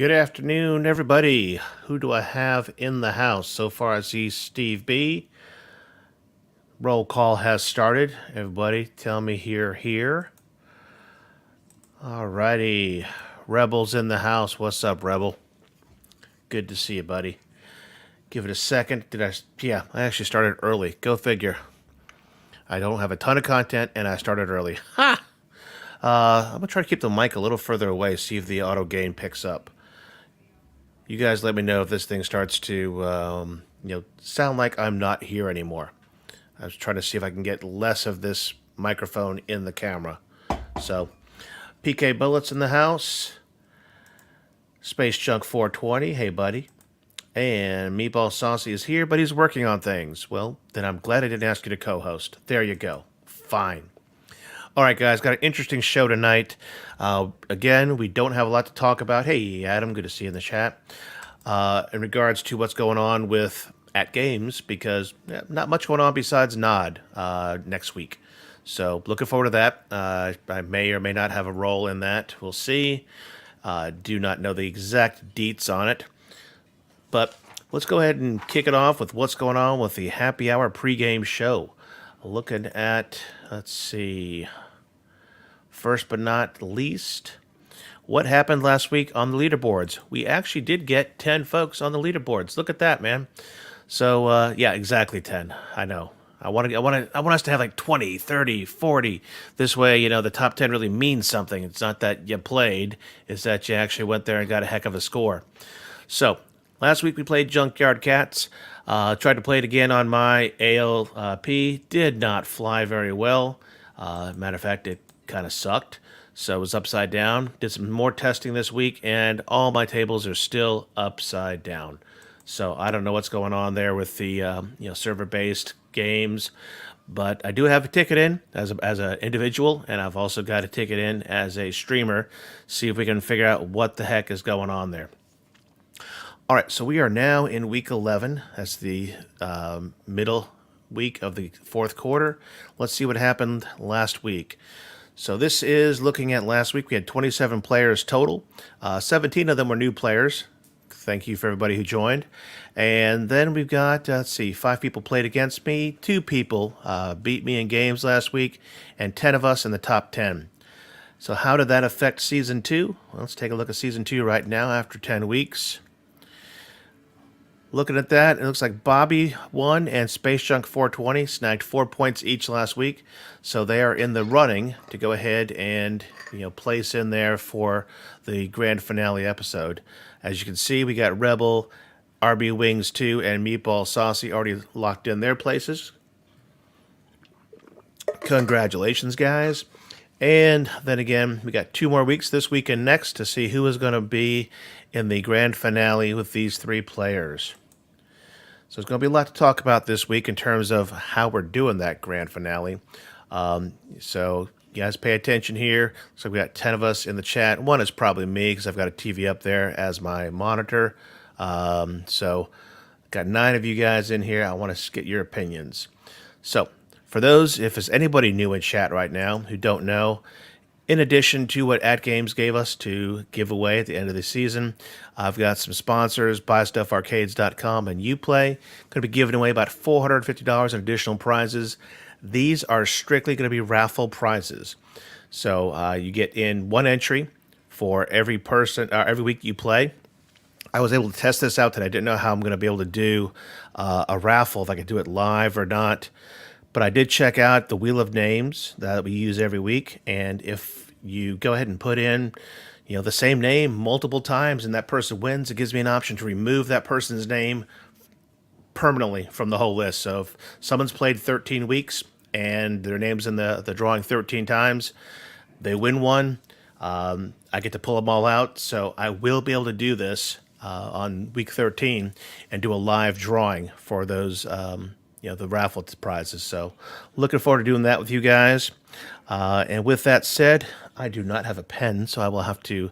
Good afternoon, everybody. Who do I have in the house? So far, I see Steve B. Roll call has started. Everybody, tell me here. Alrighty. Rebel's in the house. What's up, Rebel? Good to see you, buddy. Give it a second. Yeah, I actually started early. Go figure. I don't have a ton of content, and I started early. Ha! I'm going to try to keep the mic a little further away, see if the auto gain picks up. You guys let me know if this thing starts to, sound like I'm not here anymore. I was trying to see if I can get less of this microphone in the camera. So, PK Bullets in the house. Space Junk 420, hey buddy. And Meatball Saucy is here, but he's working on things. Well, then I'm glad I didn't ask you to co-host. There you go. Fine. All right, guys, got an interesting show tonight. Again, we don't have a lot to talk about. Hey, Adam, good to see you in the chat. In regards to what's going on with AtGames, because not much going on besides Nod next week. So looking forward to that. I may or may not have a role in that. We'll see. Do not know the exact deets on it. But let's go ahead and kick it off with what's going on with the Happy Hour pregame show. Looking at, let's see, first but not least, what happened last week on the leaderboards? We actually did get 10 folks on the leaderboards. Look at that, man. So, yeah, exactly 10. I know. I want us to have like 20, 30, 40. This way, the top 10 really means something. It's not that you played. It's that you actually went there and got a heck of a score. So, last week we played Junkyard Cats. Tried to play it again on my ALP. Did not fly very well. Matter of fact, it kind of sucked. So it was upside down. Did some more testing this week, and all my tables are still upside down. So I don't know what's going on there with the server-based games. But I do have a ticket in as an individual, and I've also got a ticket in as a streamer. See if we can figure out what the heck is going on there. All right, so we are now in week 11. That's the middle week of the fourth quarter. Let's see what happened last week. So this is looking at last week. We had 27 players total. 17 of them were new players. Thank you for everybody who joined. And then we've got, 5 people played against me. 2 people beat me in games last week, and 10 of us in the top 10. So how did that affect Season 2? Well, let's take a look at Season 2 right now after 10 weeks. Looking at that, it looks like Bobby won and Space Junk 420 snagged 4 points each last week. So they are in the running to go ahead and place in there for the grand finale episode. As you can see, we got Rebel, RB Wings 2, and Meatball Saucy already locked in their places. Congratulations, guys. And then again, we got 2 more weeks this week and next to see who is going to be in the grand finale with these 3 players. So there's going to be a lot to talk about this week in terms of how we're doing that grand finale. So you guys pay attention here. So we got 10 of us in the chat. One is probably me because I've got a TV up there as my monitor. So got 9 of you guys in here. I want to get your opinions. So for those, if there's anybody new in chat right now who don't know, in addition to what AtGames gave us to give away at the end of the season, I've got some sponsors, BuyStuffArcades.com and UPlay. Going to be giving away about $450 in additional prizes. These are strictly going to be raffle prizes. So you get in 1 entry for every week you play. I was able to test this out today. I didn't know how I'm going to be able to do a raffle, if I could do it live or not. But I did check out the Wheel of Names that we use every week, and if you go ahead and put in, the same name multiple times and that person wins, it gives me an option to remove that person's name permanently from the whole list. So if someone's played 13 weeks and their name's in the drawing 13 times, they win one, I get to pull them all out. So I will be able to do this on week 13 and do a live drawing for those the raffle prizes. So looking forward to doing that with you guys. And with that said, I do not have a pen, so I will have to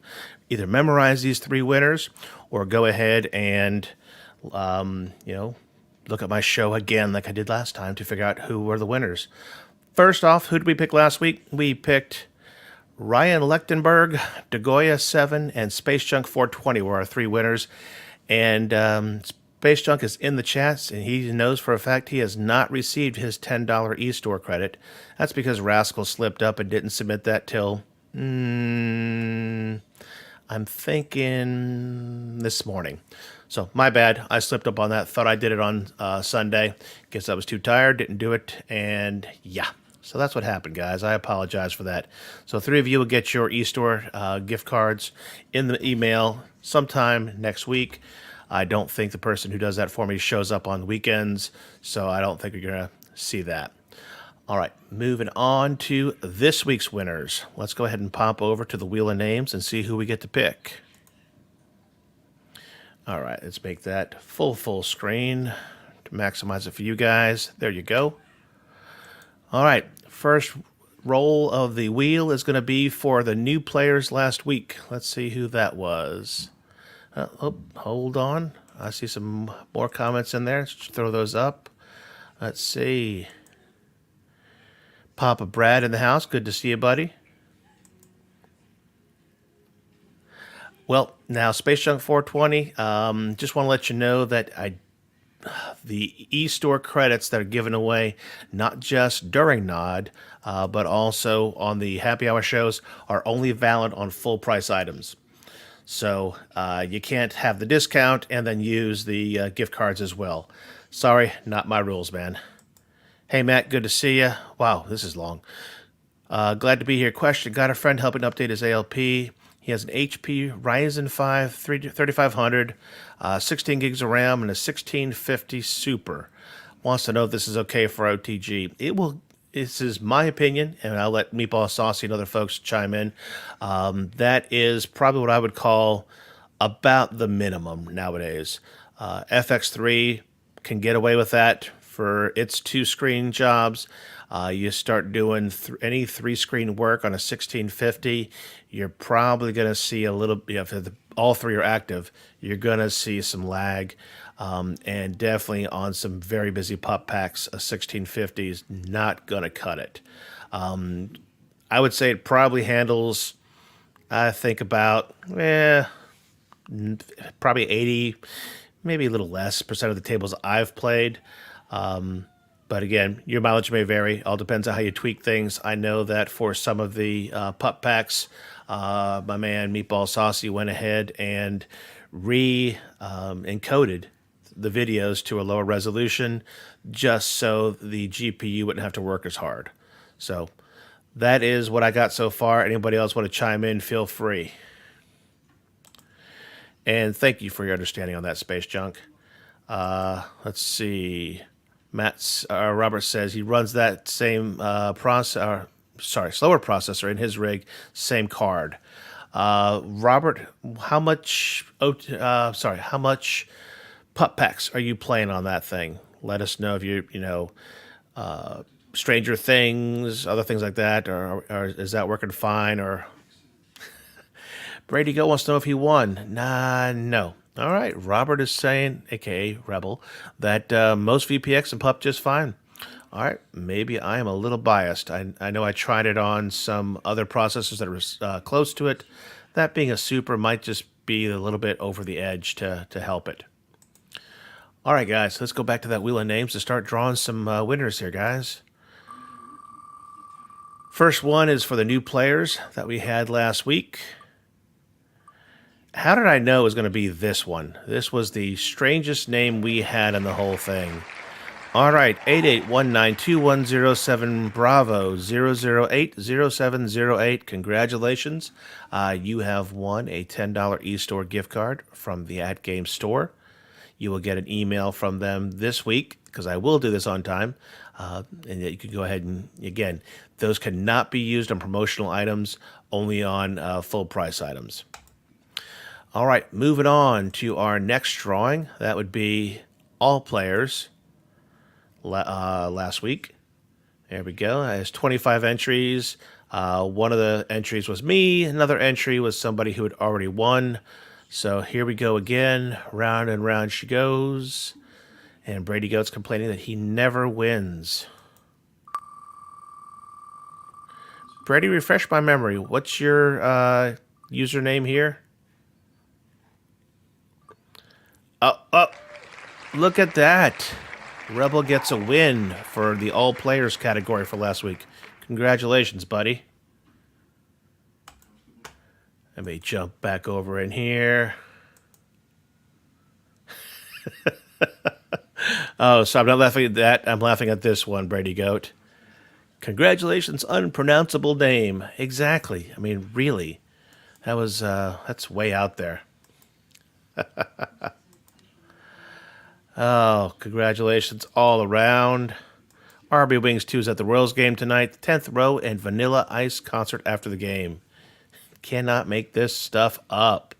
either memorize these 3 winners or go ahead and, look at my show again like I did last time to figure out who were the winners. First off, who did we pick last week? We picked Ryan Lechtenberg, Degoya7, and Space Junk 420 were our 3 winners. And Space Junk is in the chats, and he knows for a fact he has not received his $10 e-store credit. That's because Raskull slipped up and didn't submit that till, I'm thinking this morning. So my bad. I slipped up on that. Thought I did it on Sunday. Guess I was too tired. Didn't do it. And yeah. So that's what happened, guys. I apologize for that. So 3 of you will get your e-store gift cards in the email sometime next week. I don't think the person who does that for me shows up on weekends, so I don't think you're going to see that. All right, moving on to this week's winners. Let's go ahead and pop over to the Wheel of Names and see who we get to pick. All right, let's make that full screen to maximize it for you guys. There you go. All right, first roll of the wheel is going to be for the new players last week. Let's see who that was. Hold on. I see some more comments in there. Let's throw those up. Let's see. Papa Brad in the house. Good to see you, buddy. Well, now Space Junk 420. Just want to let you know that the e-store credits that are given away, not just during NOD, but also on the happy hour shows, are only valid on full price items. So you can't have the discount and then use the gift cards as well. Sorry, not my rules, man. Hey, Matt, good to see you. Wow, this is long. Glad to be here. Question, got a friend helping update his ALP. He has an HP Ryzen 5 3500, 16 gigs of RAM, and a 1650 Super. Wants to know if this is okay for OTG. It will. This is my opinion, and I'll let Meatball Saucy and other folks chime in. That is probably what I would call about the minimum nowadays. FX3 can get away with that for its 2-screen jobs. You start doing any 3-screen work on a 1650, you're probably going to see a little, if all 3 are active, you're going to see some lag. And definitely on some very busy pup packs, a 1650 is not going to cut it. I would say it probably handles, I think about, probably 80, maybe a little less percent of the tables I've played. But again, your mileage may vary. All depends on how you tweak things. I know that for some of the pup packs, my man Meatball Saucy went ahead and encoded the videos to a lower resolution just so the GPU wouldn't have to work as hard. So that is what I got so far. Anybody else want to chime in, feel free. And thank you for your understanding on that, Space Junk. Let's see. Robert says he runs that same slower processor in his rig, same card. Robert, how much pup packs are you playing on that thing? Let us know if Stranger Things, other things like that, or is that working fine? Or Brady Go wants to know if he won. No. All right, Robert is saying, aka Rebel, that most VPX and pup just fine. All right, maybe I am a little biased. I know I tried it on some other processors that were close to it. That being a super might just be a little bit over the edge to help it. All right, guys, let's go back to that Wheel of Names to start drawing some winners here, guys. First one is for the new players that we had last week. How did I know it was going to be this one? This was the strangest name we had in the whole thing. All right, 88192107 Bravo 0080708. Congratulations. You have won a $10 e-store gift card from the AtGames store. You will get an email from them this week, because I will do this on time. And you can go ahead and, again, those cannot be used on promotional items, only on full price items. All right, moving on to our next drawing. That would be all players last week. There we go. There's 25 entries. One of the entries was me. Another entry was somebody who had already won. So here we go again. Round and round she goes. And Brady Goat's complaining that he never wins. Brady, refresh my memory. What's your username here? Oh, look at that. Rebel gets a win for the all players category for last week. Congratulations, buddy. Let me jump back over in here. Oh, so I'm not laughing at that. I'm laughing at this one, Brady Goat. Congratulations, unpronounceable name. Exactly. I mean, really. That's way out there. Oh, congratulations all around. RB Wings 2 is at the Royals game tonight. 10th row and Vanilla Ice concert after the game. Cannot make this stuff up.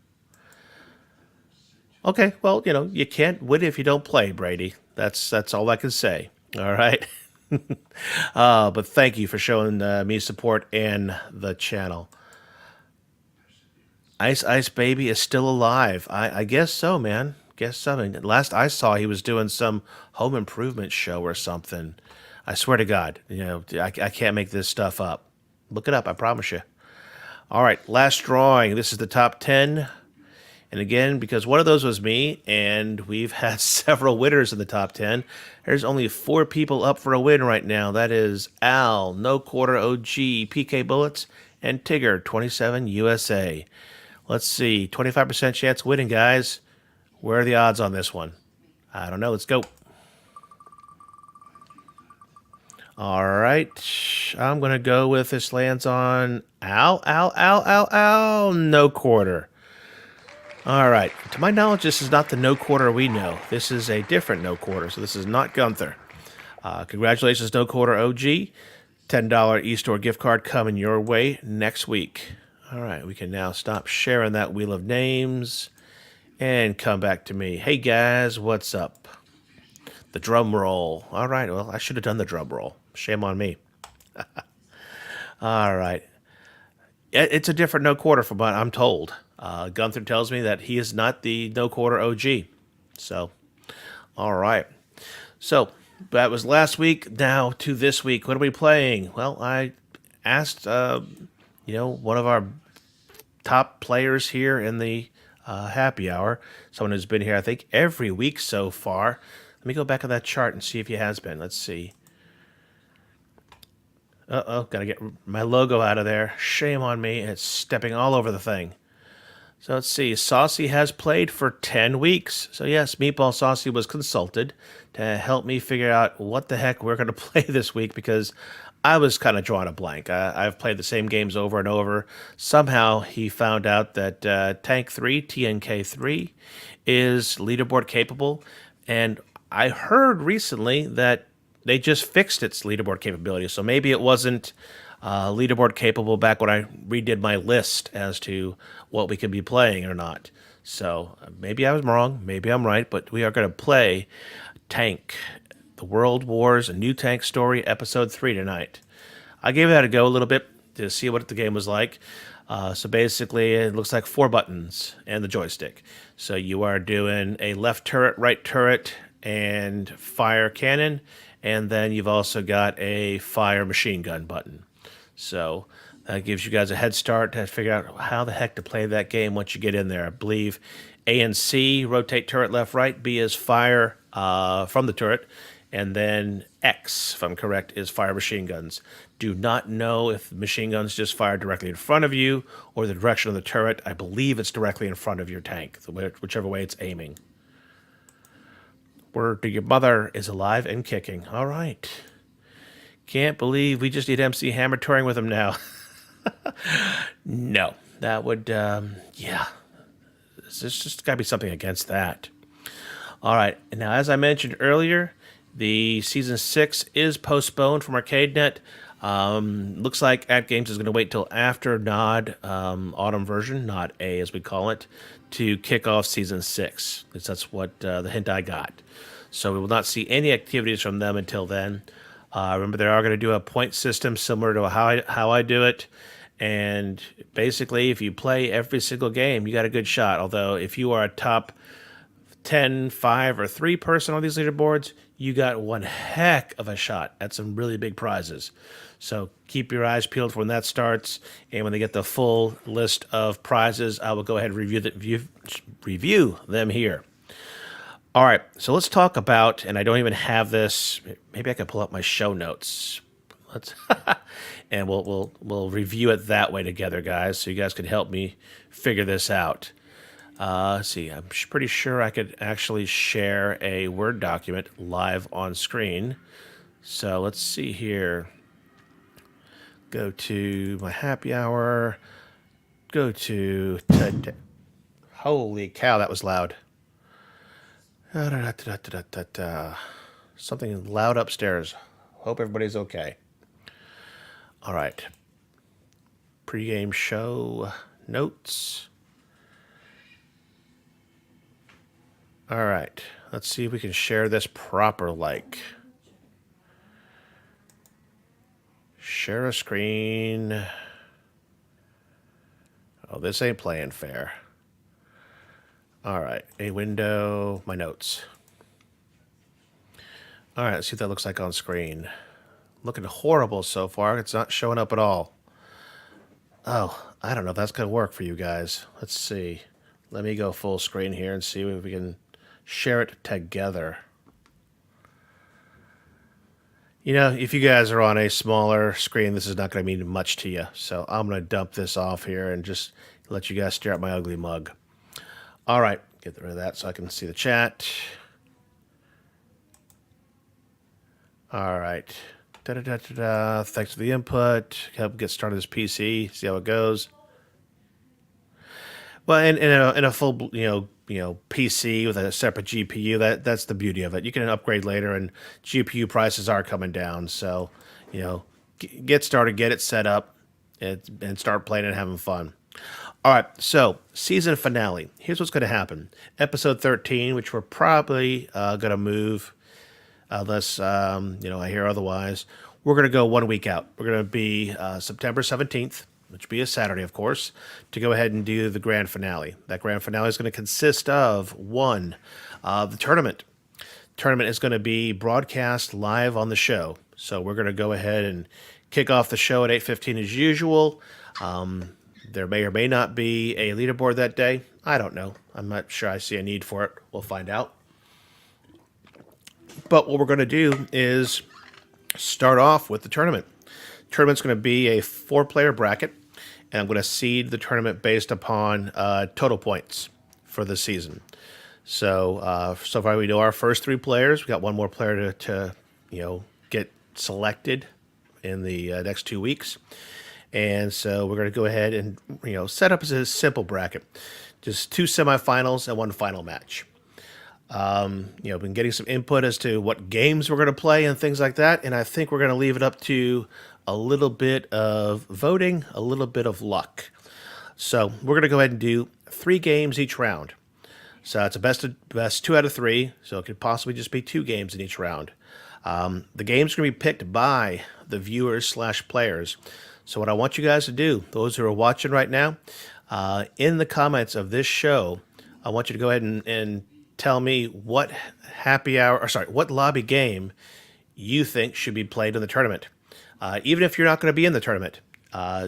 Okay, well, you can't win if you don't play, Brady. That's all I can say. All right. But thank you for showing me support and the channel. Ice Ice Baby is still alive. I guess so, man. Guess so. I mean, last I saw, he was doing some home improvement show or something. I swear to God, I can't make this stuff up. Look it up, I promise you. All right, last drawing. This is the top 10. And again, because one of those was me, and we've had several winners in the top 10, there's only 4 people up for a win right now. That is Al, No Quarter OG, PK Bullets, and Tigger, 27 USA. Let's see, 25% chance of winning, guys. Where are the odds on this one? I don't know. Let's go. All right. I'm going to go with this lands on Al, No Quarter. All right. To my knowledge, this is not the No Quarter we know. This is a different No Quarter, so this is not Gunther. Congratulations, No Quarter OG. $10 E-Store gift card coming your way next week. All right. We can now stop sharing that wheel of names and come back to me. Hey, guys, what's up? The drum roll. All right. Well, I should have done the drum roll. Shame on me. All right. It's a different No Quarter from what I'm told. Gunther tells me that he is not the No Quarter OG. So, all right. So, that was last week. Now to this week. What are we playing? Well, I asked, one of our top players here in the happy hour, someone who's been here, I think, every week so far. Let me go back on that chart and see if he has been. Let's see. Uh-oh, gotta get my logo out of there. Shame on me. It's stepping all over the thing. So let's see. Saucy has played for 10 weeks. So yes, Meatball Saucy was consulted to help me figure out what the heck we're going to play this week because I was kind of drawing a blank. I've played the same games over and over. Somehow he found out that Tank 3, T.N.K 3, is leaderboard capable. And I heard recently that they just fixed its leaderboard capability. So maybe it wasn't leaderboard capable back when I redid my list as to what we could be playing or not. So maybe I was wrong. Maybe I'm right. But we are going to play Tank, The World Wars, A New Tank Story, Episode 3 tonight. I gave that a go a little bit to see what the game was like. So basically, it looks like 4 buttons and the joystick. So you are doing a left turret, right turret, and fire cannon. And then you've also got a fire machine gun button. So that gives you guys a head start to figure out how the heck to play that game once you get in there. I believe A and C, rotate turret left, right. B is fire from the turret. And then X, if I'm correct, is fire machine guns. Do not know if machine guns just fire directly in front of you or the direction of the turret. I believe it's directly in front of your tank, whichever way it's aiming. Word to your mother is alive and kicking. All right. Can't believe we just need MC Hammer touring with him now. No, that would, yeah. There's just got to be something against that. All right. Now, as I mentioned earlier, the Season 6 is postponed from ArcadeNet. Looks like AtGames is going to wait till after NOD Autumn version, NOD A as we call it, to kick off Season 6. Because that's what the hint I got. So we will not see any activities from them until then. Remember, they are going to do a point system similar to how I do it. And basically, if you play every single game, you got a good shot. Although, if you are a top 10, 5, or 3 person on these leaderboards, you got one heck of a shot at some really big prizes. So keep your eyes peeled for when that starts. And when they get the full list of prizes, I will go ahead and review them here. All right, so let's talk about, and I don't even have this. Maybe I can pull up my show notes. Let's and we'll review it that way together, guys, so you guys can help me figure this out. Let's see, I'm pretty sure I could actually share a Word document live on screen. So let's see here. Go to my happy hour. Go to today. Holy cow, that was loud. Something loud upstairs. Hope everybody's okay. All right. Pre-game show notes. All right. Let's see if we can share this proper like. Share a screen. Oh, this ain't playing fair. All right. A window. My notes. All right. Let's see what that looks like on screen. Looking horrible so far. It's not showing up at all. Oh, I don't know if that's going to work for you guys. Let's see. Let me go full screen here and see if we can share it together. You know, if you guys are on a smaller screen, this is not going to mean much to you. So I'm going to dump this off here and just let you guys stare at my ugly mug. All right. Get rid of that so I can see the chat. All right. Thanks for the input. Help get started this PC. See how it goes. Well, in a full PC with a separate GPU, that's the beauty of it. You can upgrade later, and GPU prices are coming down. So, get started, get it set up, and start playing and having fun. All right, so season finale. Here's what's going to happen. Episode 13, which we're probably going to move. Unless, I hear otherwise. We're going to go 1 week out. We're going to be September 17th, which will be a Saturday, of course, to go ahead and do the grand finale. That grand finale is going to consist of, one, the tournament. Tournament is going to be broadcast live on the show. So we're going to go ahead and kick off the show at 8:15 as usual. There may or may not be a leaderboard that day. I don't know. I'm not sure I see a need for it. We'll find out. But what we're going to do is start off with the tournament. The tournament's going to be a 4-player bracket, and I'm going to seed the tournament based upon total points for the season. So far we know our first 3 players. We got one more player to get selected in the next 2 weeks, and so we're going to go ahead and set up as a simple bracket, just 2 semifinals and 1 final match. Been getting some input as to what games we're going to play and things like that. And I think we're going to leave it up to a little bit of voting, a little bit of luck. So we're going to go ahead and do 3 games each round. So it's a best 2 out of 3. So it could possibly just be 2 games in each round. The games are going to be picked by the viewers/players. So what I want you guys to do, those who are watching right now, in the comments of this show, I want you to go ahead and tell me what what lobby game you think should be played in the tournament. Even if you're not going to be in the tournament,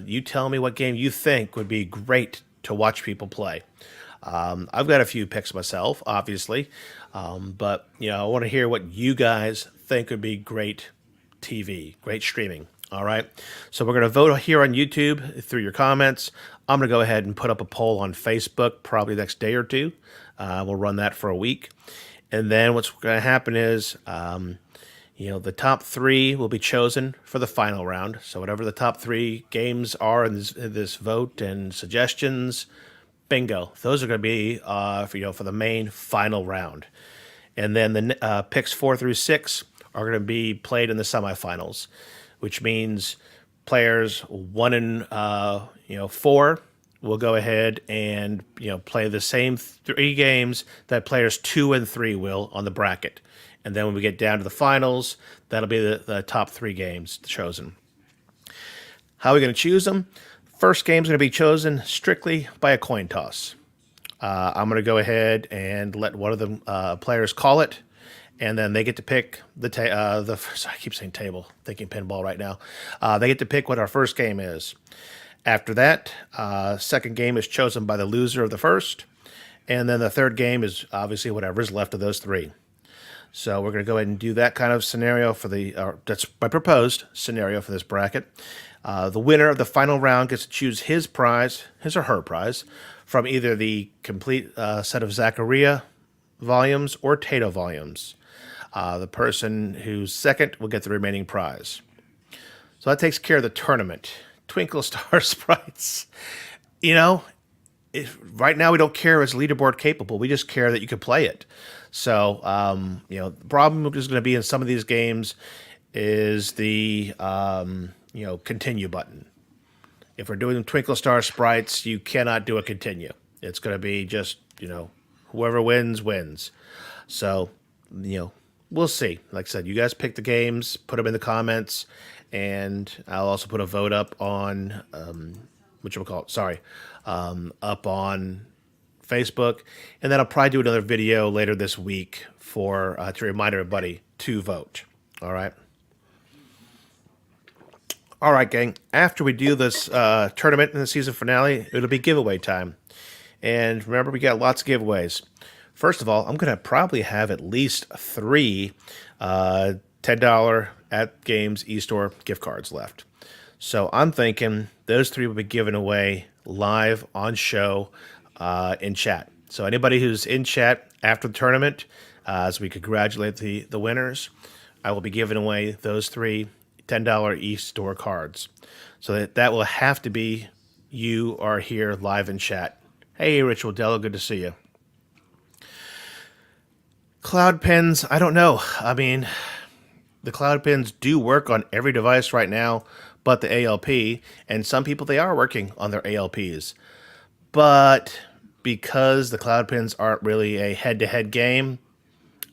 you tell me what game you think would be great to watch people play. I've got a few picks myself, obviously, but I want to hear what you guys think would be great TV, great streaming. All right, so we're going to vote here on YouTube through your comments. I'm going to go ahead and put up a poll on Facebook probably the next day or two. We'll run that for a week. And then what's going to happen is, the top 3 will be chosen for the final round. So whatever the top 3 games are in this vote and suggestions, bingo. Those are going to be, for the main final round. And then the picks 4 through 6 are going to be played in the semifinals, which means players 1 and 4 will go ahead and play the same 3 games that players 2 and 3 will on the bracket. And then when we get down to the finals, that'll be the top 3 games chosen. How are we going to choose them? First game is going to be chosen strictly by a coin toss. I'm going to go ahead and let one of the players call it, and then they get to pick I keep saying table, thinking pinball right now. They get to pick what our first game is. After that, second game is chosen by the loser of the first, and then the third game is obviously whatever's left of those three. So we're going to go ahead and do that kind of scenario for that's my proposed scenario for this bracket. The winner of the final round gets to choose his or her prize, from either the complete set of Zachariah volumes or Tato volumes. The person who's second will get the remaining prize. So that takes care of the tournament. Twinkle Star Sprites. Right now we don't care if it's leaderboard capable. We just care that you can play it. So, the problem is going to be in some of these games is the, continue button. If we're doing Twinkle Star Sprites, you cannot do a continue. It's going to be just, whoever wins, wins. So, we'll see. Like I said, you guys pick the games, put them in the comments, and I'll also put a vote up on, up on Facebook, and then I'll probably do another video later this week to remind everybody to vote. All right, gang. After we do this tournament in the season finale, it'll be giveaway time, and remember, we got lots of giveaways. First of all, I'm gonna probably have at least 3 $10 AtGames E-Store gift cards left. So I'm thinking those 3 will be given away live on show in chat. So anybody who's in chat after the tournament, as we congratulate the winners, I will be giving away those 3 $10 e-store cards. So that will have to be you are here live in chat. Hey, Rich Waddell, good to see you. Cloud pins, I don't know. I mean, the cloud pins do work on every device right now, but the ALP, and some people, they are working on their ALPs. But because the cloud pins aren't really a head-to-head game,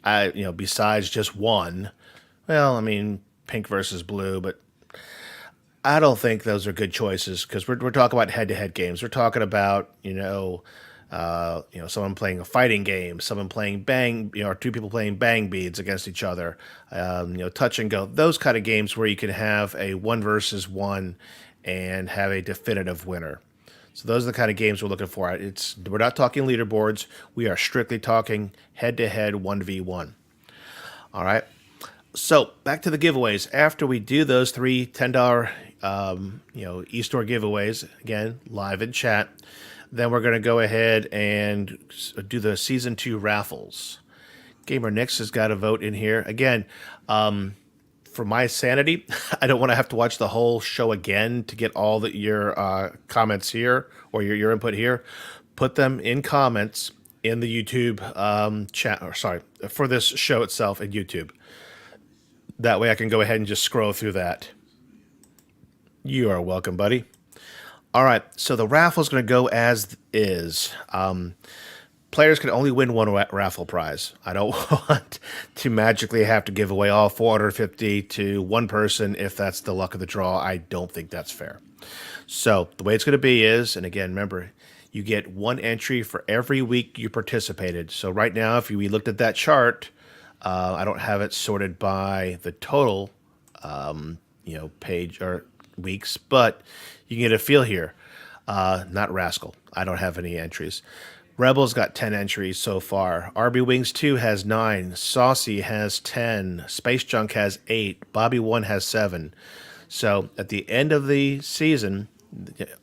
besides just one, pink versus blue, but I don't think those are good choices, because we're talking about head-to-head games. We're talking about, someone playing a fighting game, someone playing bang, or 2 people playing bang beads against each other, touch and go, those kind of games where you can have a 1 versus 1 and have a definitive winner. So those are the kind of games we're looking for. We're not talking leaderboards. We are strictly talking head-to-head 1v1. All right. So back to the giveaways. After we do those 3 $10 e-store giveaways, again, live in chat, then we're going to go ahead and do the Season 2 raffles. Gamer Nix has got a vote in here. Again, for my sanity, I don't want to have to watch the whole show again to get all your comments here or your input here. Put them in comments in the YouTube chat, for this show itself in YouTube. That way I can go ahead and just scroll through that. You are welcome, buddy. All right, so the raffle is going to go as is. Players can only win 1 raffle prize. I don't want to magically have to give away all 450 to one person if that's the luck of the draw. I don't think that's fair. So the way it's going to be is, and again, remember, you get 1 entry for every week you participated. So right now, if we looked at that chart, I don't have it sorted by the total, page or weeks, but you can get a feel here. Not Raskull. I don't have any entries. Rebel's got 10 entries so far. RB Wings 2 has 9. Saucy has 10. Space Junk has 8. Bobby 1 has 7. So at the end of the season,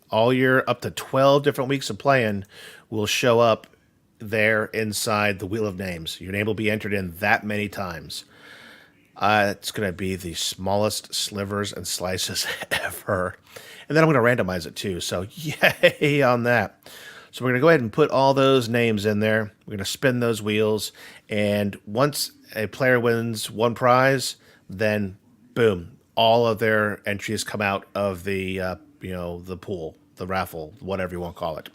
all your up to 12 different weeks of playing will show up there inside the Wheel of Names. Your name will be entered in that many times. It's going to be the smallest slivers and slices ever. And then I'm going to randomize it too. So yay on that. So we're going to go ahead and put all those names in there. We're going to spin those wheels. And once a player wins 1 prize, then boom, all of their entries come out of the, the pool, the raffle, whatever you want to call it.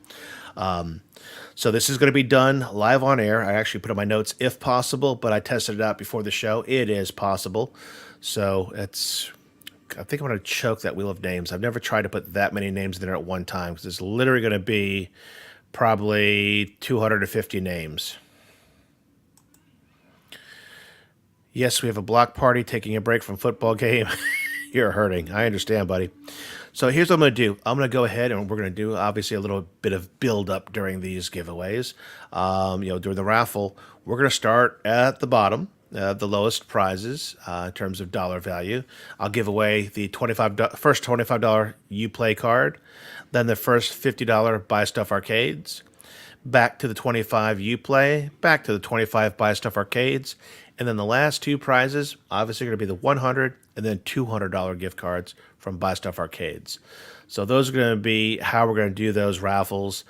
So this is going to be done live on air. I actually put in my notes, if possible, but I tested it out before the show. It is possible. So I think I'm going to choke that Wheel of Names. I've never tried to put that many names in there at one time, because it's literally going to be probably 250 names. Yes, we have a block party taking a break from football game. You're hurting. I understand, buddy. So here's what I'm going to do. I'm going to go ahead and we're going to do obviously a little bit of build up during these giveaways. During the raffle, we're going to start at the bottom, the lowest prizes in terms of dollar value. I'll give away the first $25 UPlay card, then the first $50 Buy Stuff Arcades, back to the 25 UPlay, back to the 25 Buy Stuff Arcades, and then the last two prizes obviously going to be the $100 and then $200 gift cards from Buy Stuff Arcades. So those are going to be how we're going to do those raffles.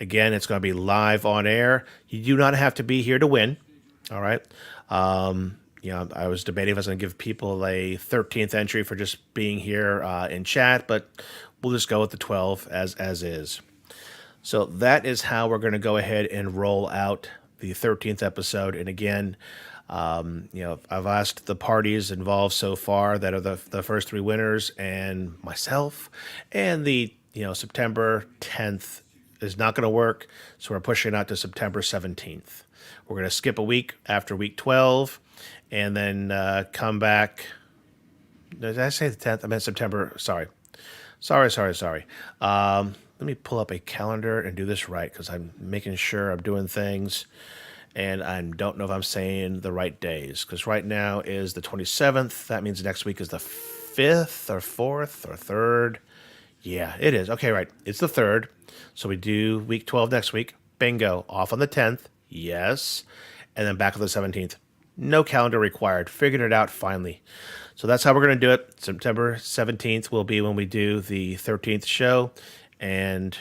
Again, it's going to be live on air. You do not have to be here to win. All right. I was debating if I was going to give people a 13th entry for just being here in chat, but we'll just go with the 12 as is. So that is how we're going to go ahead and roll out the 13th episode. And again, I've asked the parties involved so far that are the first three winners and myself, and the September 10th is not going to work, so we're pushing it out to September 17th. We're going to skip a week after week 12, and then come back. Did I say the 10th? I meant September. Sorry. Let me pull up a calendar and do this right because I'm making sure I'm doing things. And I don't know if I'm saying the right days, because right now is the 27th. That means next week is the 5th or 4th or 3rd. Yeah, it is. Okay, right. It's the 3rd. So we do week 12 next week. Bingo. Off on the 10th. Yes. And then back on the 17th. No calendar required. Figured it out finally. So that's how we're going to do it. September 17th will be when we do the 13th show. And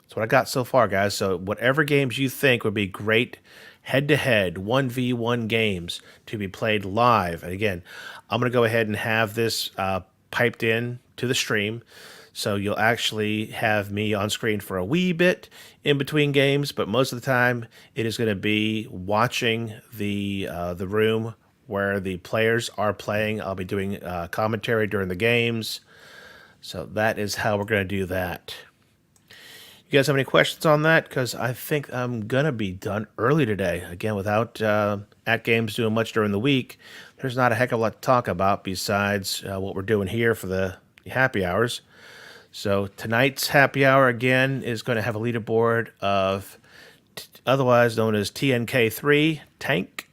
that's what I got so far, guys. So whatever games you think would be great head-to-head 1v1 games to be played live. And again, I'm going to go ahead and have this piped in to the stream. So you'll actually have me on screen for a wee bit in between games, but most of the time it is going to be watching the room where the players are playing. I'll be doing commentary during the games. So that is how we're going to do that. You guys have any questions on that? Because I think I'm going to be done early today. Again, without AtGames doing much during the week, there's not a heck of a lot to talk about besides what we're doing here for the happy hours. So tonight's happy hour, again, is going to have a leaderboard of otherwise known as T.N.K 3, Tank.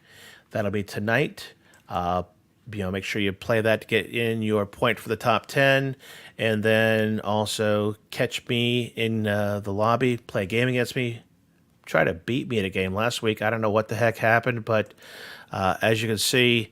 That'll be tonight. Make sure you play that to get in your point for the top 10. And then also catch me in the lobby, play a game against me. Try to beat me at a game last week. I don't know what the heck happened, but as you can see,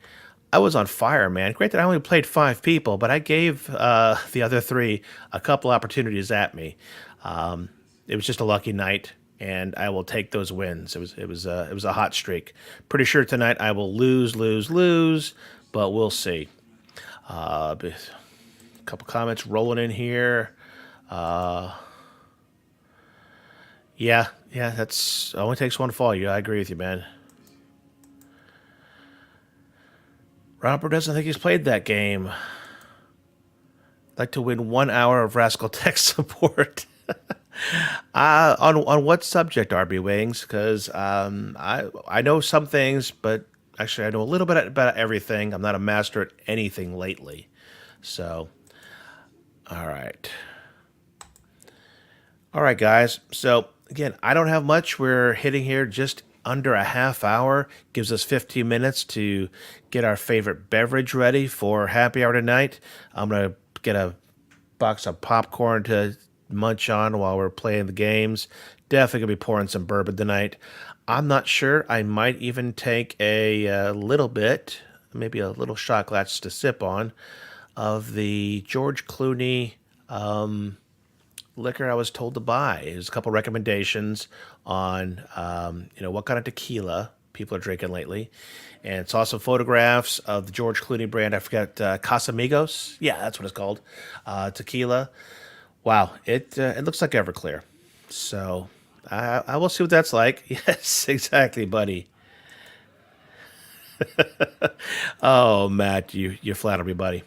I was on fire, man. Granted, I only played 5 people, but I gave the other 3 a couple opportunities at me. It was just a lucky night, and I will take those wins. It was a hot streak. Pretty sure tonight I will lose, but we'll see. A couple comments rolling in here. Yeah, that's only takes one to fall you. I agree with you, man. Robert doesn't think he's played that game. I'd like to win 1 hour of Raskull tech support. On what subject, RB Wings? Because I know some things, but actually I know a little bit about everything. I'm not a master at anything lately. So, all right. All right, guys. So, again, I don't have much. We're hitting here just under a half hour. Gives us 15 minutes to get our favorite beverage ready for happy hour tonight. I'm going to get a box of popcorn to munch on while we're playing the games. Definitely going to be pouring some bourbon tonight. I'm not sure. I might even take a little bit, maybe a little shot glass to sip on, of the George Clooney liquor I was told to buy. There's a couple recommendations on what kind of tequila people are drinking lately, and it's also photographs of the George Clooney brand. I forget, Casamigos. Yeah, that's what it's called. Tequila. Wow, it looks like Everclear. So I will see what that's like. Yes, exactly, buddy. Oh, Matt, you flatter me, buddy.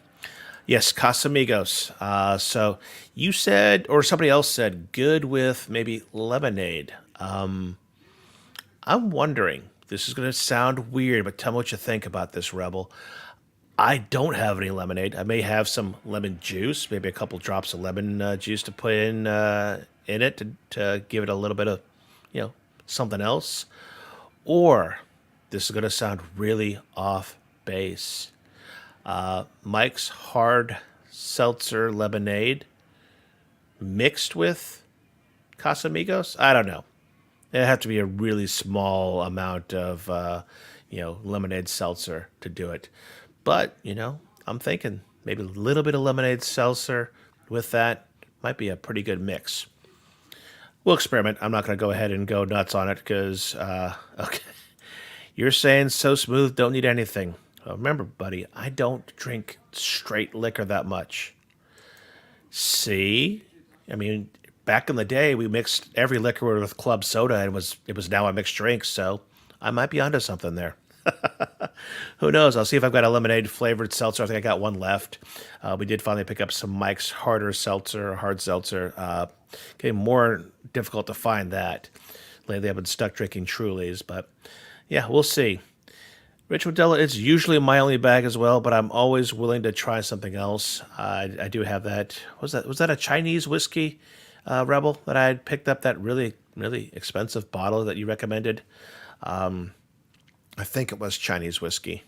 Yes, Casamigos. So you said, or somebody else said, good with maybe lemonade. I'm wondering, this is going to sound weird, but tell me what you think about this, Rebel. I don't have any lemonade. I may have some lemon juice, maybe a couple drops of lemon juice to put in it to give it a little bit of, something else. Or this is going to sound really off base. Mike's hard seltzer lemonade mixed with Casamigos? I don't know. It'd have to be a really small amount of, lemonade seltzer to do it. But, I'm thinking maybe a little bit of lemonade seltzer with that might be a pretty good mix. We'll experiment. I'm not going to go ahead and go nuts on it because, okay, you're saying so smooth, don't need anything. Well, remember, buddy, I don't drink straight liquor that much. See? I mean, back in the day, we mixed every liquor with club soda, and it was now a mixed drink, so I might be onto something there. Who knows? I'll see if I've got a lemonade flavored seltzer. I think I got one left. We did finally pick up some Mike's hard seltzer. Getting more difficult to find that. Lately, I've been stuck drinking Trulies, but yeah, we'll see. Rich Modella is usually my only bag as well, but I'm always willing to try something else. I do have that. Was that a Chinese whiskey, Rebel, that I had picked up? That really, really expensive bottle that you recommended. I think it was Chinese whiskey.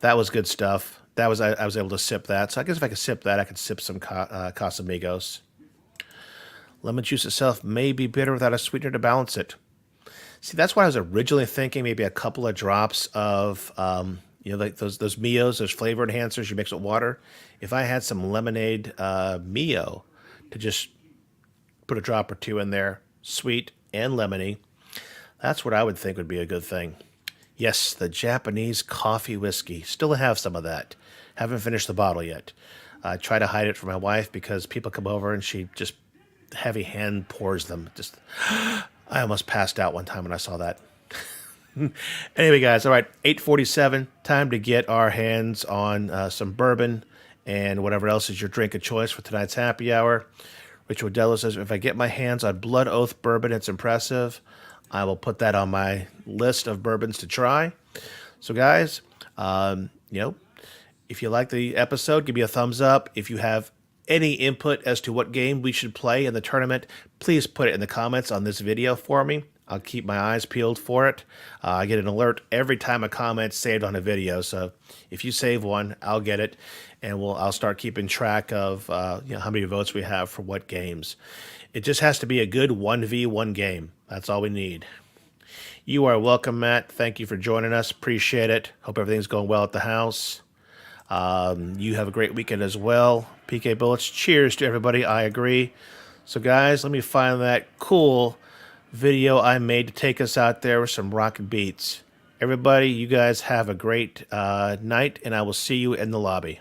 That was good stuff. I was able to sip that. So I guess if I could sip that, I could sip some Casamigos. Lemon juice itself may be bitter without a sweetener to balance it. See, that's what I was originally thinking. Maybe a couple of drops of, like those Mios, those flavor enhancers you mix with water. If I had some lemonade Mio to just put a drop or two in there, sweet and lemony, that's what I would think would be a good thing. Yes, the Japanese coffee whiskey. Still have some of that. Haven't finished the bottle yet. I try to hide it from my wife because people come over and she just heavy hand pours them. Just, I almost passed out one time when I saw that. Anyway, guys, all right, 8:47. Time to get our hands on some bourbon and whatever else is your drink of choice for tonight's happy hour. Rich Wadello says, if I get my hands on Blood Oath bourbon, it's impressive. I will put that on my list of bourbons to try. So, guys, if you like the episode, give me a thumbs up. If you have any input as to what game we should play in the tournament, please put it in the comments on this video for me. I'll keep my eyes peeled for it. I get an alert every time a comment's saved on a video. So if you save one, I'll get it, and I'll start keeping track of how many votes we have for what games. It just has to be a good 1v1 game. That's all we need. You are welcome, Matt. Thank you for joining us. Appreciate it. Hope everything's going well at the house. You have a great weekend as well. PK Bullets, cheers to everybody. I agree. So, guys, let me find that cool video I made to take us out there with some rock beats. Everybody, you guys have a great night, and I will see you in the lobby.